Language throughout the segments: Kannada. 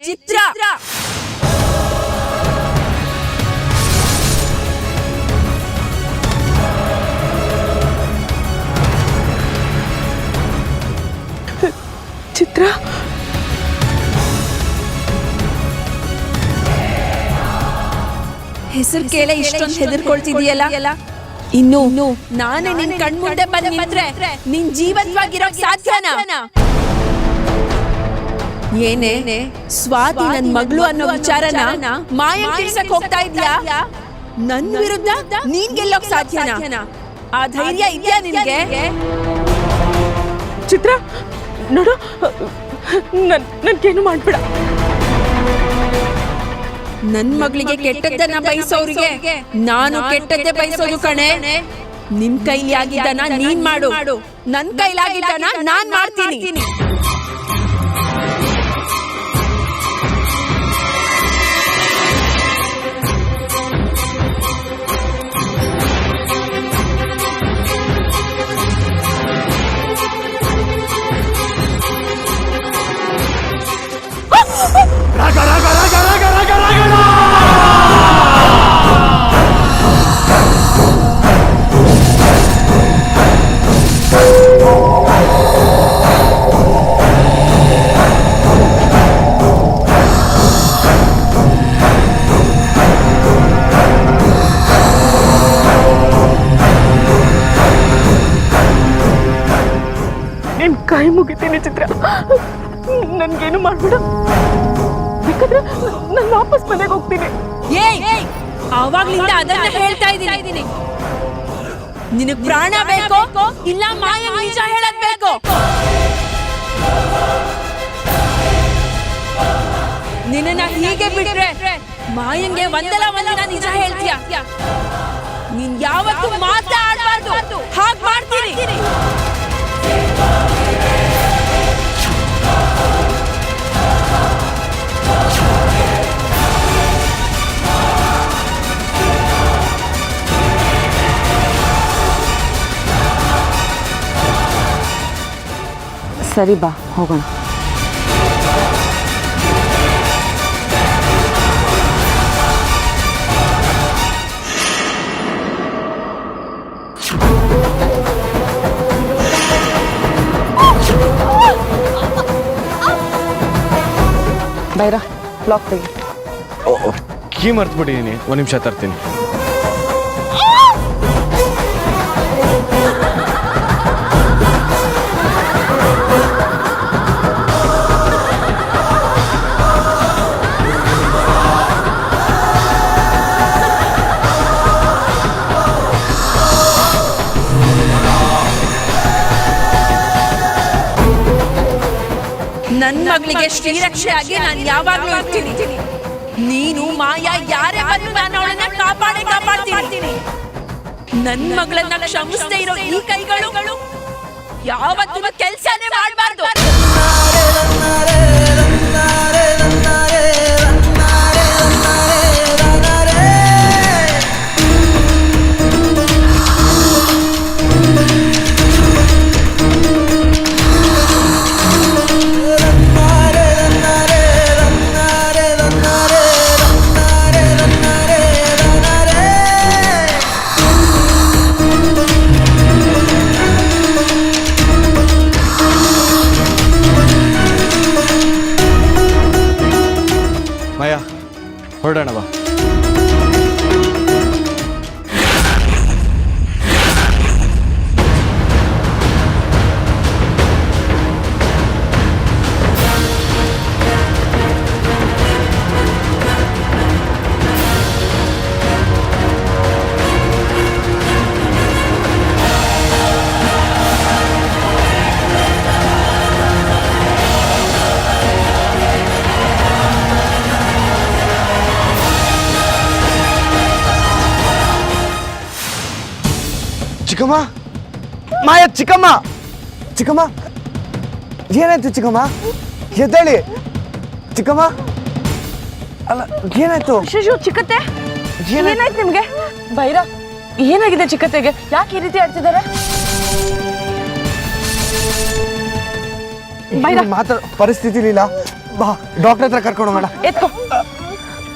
ಚಿತ್ರ ಚಿತ್ರ ಹೆಸರು ಕೇಳ ಇಷ್ಟೊಂದು ಹೆದರ್ಕೊಳ್ತಿದೀಯಲ್ಲ ಇನ್ನು ನಾನೇ ನಿನ್ ಕಣ್ಮುಂದೆ ಬಂದು ನಿಂತ್ರೆ ನಿನ್ ಜೀವಂತವಾಗಿರೋಕ್ ಸಾಧ್ಯನಾ? ಏನೇ ಸ್ವಾತಿ ನನ್ ಮಗಳು ಅನ್ನೋ ವಿಚಾರನ ಮಾಯ ತಿಳಿಸಕ್ ಹೋಗ್ತಾ ಇದ್ಯಾ? ನನ್ ವಿರುದ್ಧ ನೀನ್ ಗೆಲ್ಲೋಕ್ ಸಾಧ್ಯನಾ? ಆ ಧೈರ್ಯ ಇದೆಯಾ ನಿನ್ಗೆ? ಚಿತ್ರ ನೋಡು, ನನ್ಗೇನು ಮಾಡ್ಬೇಡ. ನನ್ ಮಗಳಿಗೆ ಕೆಟ್ಟದ್ದನ್ನ ಬಯಸೋರಿಗೆ ನಾನು ಕೆಟ್ಟದ್ದೇ ಬಯಸೋದು ಕಣೆ. ನಿನ್ ಕೈಲಿ ಆಗಿದ್ದನ ನೀನ್ ಮಾಡು, ನನ್ ಕೈಲಾಗಿದ್ದನ ನಾನ್ ಮಾಡ್ತೀನಿ. ನಿನ್ ಕೈ ಮುಗಿತೀನಿ ಚಿತ್ರ, ನನ್ಗೇನು ಮಾಡ್ಬೇಡ. ಬೇಕಾದ್ರೆ ನಾನು ವಾಪಸ್ ಮನೆಗೆ ಹೋಗ್ತೀನಿ. ಆವಾಗ್ಲಿಂದ ಅದನ್ನ ಹೇಳ್ತಾ ಇದ್ದೀನಿ. ನಿನಗ್ ಪ್ರಾಣ ಬೇಕೋ ಇಲ್ಲ ಮಾಯ ನಿಜ ಹೇಳದ್ ಬೇಕೋ? ನಿನ್ನ ಹೀಗೆ ಬಿಟ್ರೆ ಮಾಯಂಗೆ ಒಂದಲ್ಲ ಒಂದಿನ ನಿಜ ಹೇಳ್ತೀಯ. ನೀನ್ ಯಾವತ್ತೂ ಮಾತಾಡಬಾರ್ದು, ಹಾಗೆ ಮಾಡ್ತೀನಿ. ಸರಿ ಬಾ ಹೋಗೋಣ. ಬೈರಾ ಲಾಕ್ ತೆಗಿ. ಕೀ ಮರ್ತ್ಬಿಟ್ಟಿದ್ದೀನಿ, ಒಂದು ನಿಮಿಷ ತರ್ತೀನಿ. ನನ್ ಮಗಳಿಗೆ ಶ್ರೀರಕ್ಷೆ ಆಗಿ ನಾನು ಯಾವಾಗ್ಲೂ ಇರ್ತೀನಿ. ನೀನು ಮಾಯಾ ಯಾರೇ ಬಂದು ನಾನು ಅವಳನ್ನ ಕಾಪಾಡ್ತೀನಿ. ನನ್ ಮಗಳನ್ನ ಕ್ಷಮಿಸದೇ ಇರೋ ಈ ಕೈಗಳು ಯಾವತ್ತೂ ಕೆಲ್ಸನೇ ಮಾಡಬಾರ್ದು. ಮಾಯಾ, ಹೊರಡೋಣ ಬಾ. ಚಿಕ್ಕಮ್ಮ, ಮಾಯ, ಚಿಕ್ಕಮ್ಮ, ಚಿಕ್ಕಮ್ಮ, ಏನಾಯ್ತು ಚಿಕ್ಕಮ್ಮ? ಎದ್ದೇಳಿ ಚಿಕ್ಕಮ್ಮ. ಅಲ್ಲ, ಏನಾಯ್ತು? ಶಿಶು, ಚಿಕ್ಕತ್ತೆ ಏನಾಯ್ತು ನಿಮ್ಗೆ? ಬೈರಾ, ಏನಾಗಿದೆ ಚಿಕ್ಕತ್ತೆಗೆ? ಯಾಕೆ ಈ ರೀತಿ ಆಡ್ತಿದ್ದಾರೆ? ಮಾತಾಡ ಪರಿಸ್ಥಿತಿ ಇಲ್ಲ. ಬಾ ಡಾಕ್ಟರ್ ಹತ್ರ ಕರ್ಕೊಂಡು ಹೋಗೋಣ. ಎತ್ಕೋ.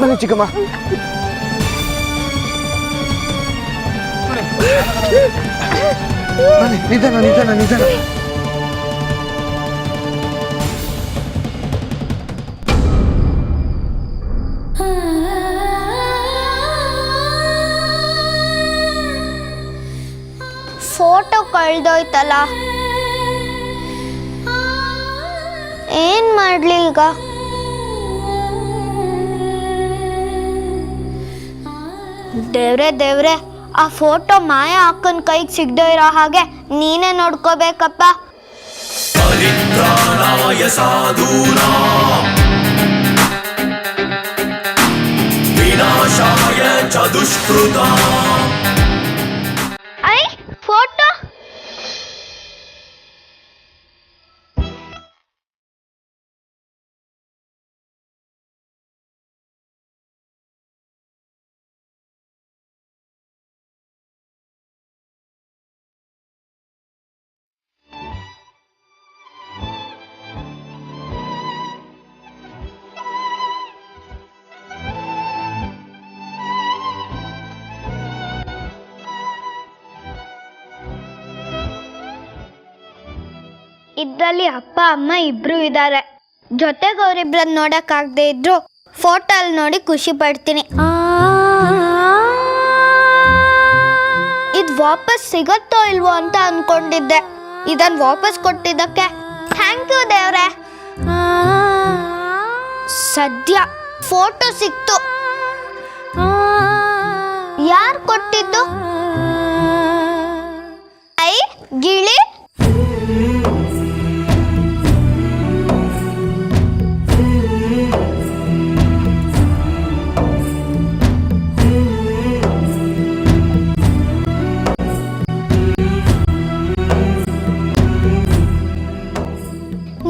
ಬನ್ನಿ ಚಿಕ್ಕಮ್ಮ. ಬನ್ನಿ, ನಿಧಾನ ನಿಧಾನ ನಿಧಾನ. ಫೋಟೋ ಕಳ್ದೋಯ್ತಲ್ಲ, ಏನ್ ಮಾಡ್ಲಿ ಈಗ? ದೇವ್ರೆ ದೇವ್ರೆ, ಆ ಫೋಟೋ ಮಾಯ ಅಕ್ಕನ ಕೈಗೆ ಸಿಗದೆ ಇರೋ ಹಾಗೆ ನೀನೇ ನೋಡ್ಕೋಬೇಕಪ್ಪ. ಪರಿತ್ರಾಣಾಯ ಸಾಧೂನಾಂ ವಿನಾಶಾಯ ಚ ದುಷ್ಕೃತಾಂ. ಐ ಫೋಟೋ ಇದ್ರಲ್ಲಿ ಅಪ್ಪ ಅಮ್ಮ ಇಬ್ರು ಇದ್ದಾರೆ. ಜೊತೆಗೆ ಅವರಿಬ್ರನ್ನ ನೋಡಕ್ಕಾಗದೆ ಇದ್ರು ಫೋಟೋ ಅಲ್ಲಿ ನೋಡಿ ಖುಷಿ ಪಡ್ತೀನಿ. ಇದು ವಾಪಸ್ ಸಿಗತ್ತೋ ಇಲ್ವೋ ಅಂತ ಅನ್ಕೊಂಡಿದ್ದೆ. ಇದನ್ನ ವಾಪಸ್ ಕೊಟ್ಟಿದ್ದಕ್ಕೆ ಥ್ಯಾಂಕ್ ಯು ದೇವ್ರೆ. ಸದ್ಯ ಫೋಟೋ ಸಿಕ್ತು. ಯಾರು ಕೊಟ್ಟಿದ್ದು? ಐ ಗಿಳಿ.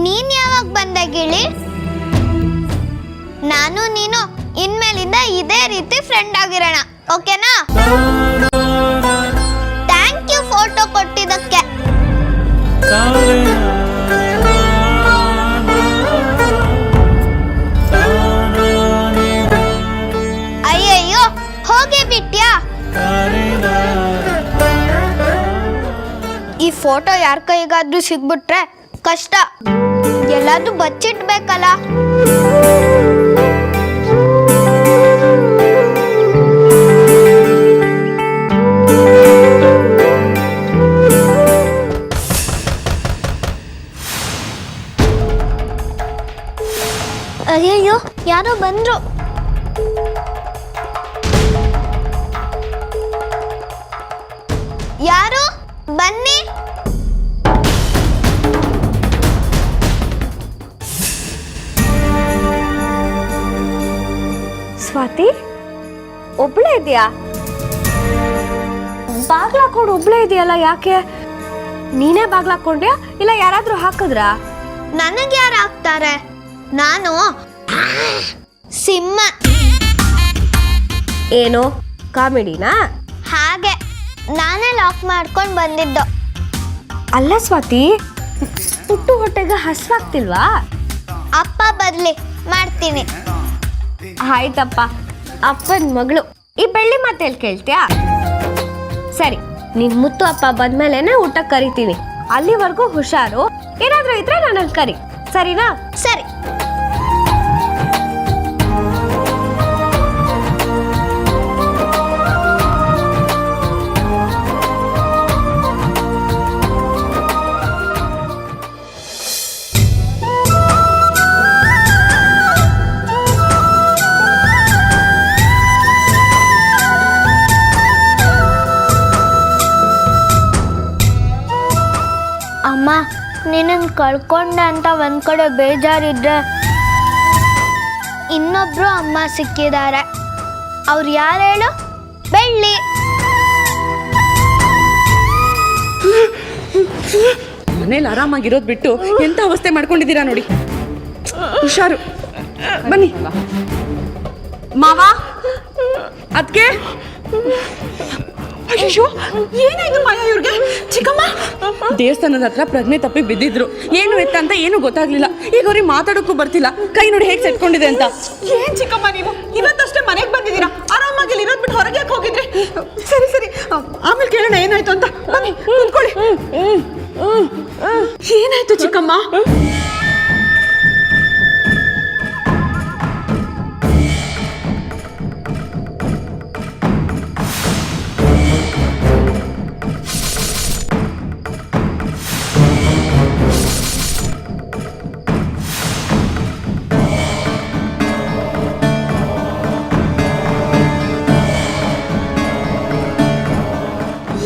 ನೀನ್ ಯಾವಾಗ ಬಂದೆ ಗಿಳಿ? ನಾನು ನೀನು ಇನ್ಮೇಲಿಂದ ಇದೇ ರೀತಿ ಫ್ರೆಂಡ್ ಆಗಿರೋಣ, ಓಕೆನಾ? ಥ್ಯಾಂಕ್ ಯು ಫೋಟೋ ಕೊಟ್ಟಿದ್ದಕ್ಕೆ. ಅಯ್ಯಯ್ಯೋ, ಹೋಗೇ ಬಿಟ್ಯಾ? ಈ ಫೋಟೋ ಯಾರ ಕೈಗಾದ್ರೂ ಸಿಗ್ಬಿಟ್ರೆ ಕಷ್ಟ. ಎಲ್ಲಾದ್ರೂ ಬಚ್ಚಿಟ್ಬೇಕಲ್ಲ. ಅಯ್ಯಯ್ಯೋ, ಯಾರೋ ಬಂದ್ರು. ಯಾರು? ಬನ್ನಿ. ಸ್ವಾತಿ, ಒಬ್ಳೇ ಇದೆಯಾ? ಬಾಗ್ಲಾಕೊಂಡು ಒಬ್ಳೇ ಇದೆಯಲ್ಲ, ಯಾಕೆ? ನೀನೇ ಬಾಗ್ಲಾಕೊಂಡ್ಯಾ ಇಲ್ಲ ಯಾರಾದ್ರೂ ಹಾಕಿದ್ರಾ? ನನಗೆ ಯಾರು ಹಾಕ್ತಾರೆ? ನಾನು ಸಿಂಹ. ಏನು ಕಾಮಿಡಿನಾ? ಹಾಗೆ ನಾನೇ ಲಾಕ್ ಮಾಡ್ಕೊಂಡು ಬಂದಿದ್ದು. ಅಲ್ಲ ಸ್ವಾತಿ, ಪುಟ್ಟು ಹೊಟ್ಟೆಗೆ ಹಸ್ವಾಗ್ತಿಲ್ವಾ? ಅಪ್ಪ ಬರ್ಲಿ, ಮಾಡ್ತೀನಿ. ಆಯ್ತಪ್ಪ, ಅಪ್ಪನ ಮಗಳು ಈ ಬೆಳ್ಳಿ ಮಾತೇಳಿ ಕೇಳ್ತ್ಯಾ? ಸರಿ, ನಿನ್ ಮುತ್ತು ಅಪ್ಪ ಬಂದ್ಮೇಲೆನೆ ಊಟಕ್ಕೆ ಕರಿತೀನಿ. ಅಲ್ಲಿವರೆಗೂ ಹುಷಾರು. ಏನಾದ್ರೂ ಇದ್ರೆ ನನ್ನನ್ನು ಕರಿ, ಸರಿನಾ? ಸರಿ. ಅಮ್ಮ, ನಿನ್ನನ್ನು ಕಳ್ಕೊಂಡೆ ಅಂತ ಒಂದ್ ಕಡೆ ಬೇಜಾರಿದ್ರೆ ಇನ್ನೊಬ್ರು ಅಮ್ಮ ಸಿಕ್ಕಿದ್ದಾರೆ. ಅವ್ರು ಯಾರು ಹೇಳು? ಬೆಳ್ಳಿ. ಮನೇಲಿ ಆರಾಮಾಗಿರೋದು ಬಿಟ್ಟು ಎಂತ ಅವಸ್ಥೆ ಮಾಡ್ಕೊಂಡಿದ್ದೀರಾ ನೋಡಿ. ಹುಷಾರು, ಬನ್ನಿ. ಮಾವ, ಅದ್ಕೆ ಅಯ್ಯೋ ಏನಾಯ್ತು ಮಾಯಾ ಇವ್ರಿಗೆ? ಚಿಕ್ಕಮ್ಮ ದೇವಸ್ಥಾನದ ಹತ್ರ ಪ್ರಜ್ಞೆ ತಪ್ಪಿ ಬಿದ್ದಿದ್ರು. ಏನು ಎತ್ತ ಅಂತ ಏನು ಗೊತ್ತಾಗ್ಲಿಲ್ಲ. ಈಗ ಅವ್ರಿಗೆ ಮಾತಾಡೋಕ್ಕೂ ಬರ್ತಿಲ್ಲ. ಕೈ ನೋಡಿ ಹೇಗೆ ಸೆಟ್ಕೊಂಡಿದೆ ಅಂತ. ಏನ್ ಚಿಕ್ಕಮ್ಮ ನೀವು ಇವತ್ತಷ್ಟೇ ಮನೆಗೆ ಬಂದಿದ್ದೀರಾ? ಆರಾಮಾಗಿ ಇರೋದ್ ಬಿಟ್ಟು ಹೊರಗೆ ಯಾಕೆ ಹೋಗಿದ್ರಿ? ಸರಿ ಸರಿ ಆಮೇಲೆ ಕೇಳೋಣ ಏನಾಯ್ತು ಅಂತ. ಬನ್ನಿ ಕೂತ್ಕೊಳ್ಳಿ. ಏನಾಯ್ತು ಚಿಕ್ಕಮ್ಮ?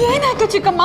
ಏನಾಯ್ತು ಚಿಕ್ಕಮ್ಮ?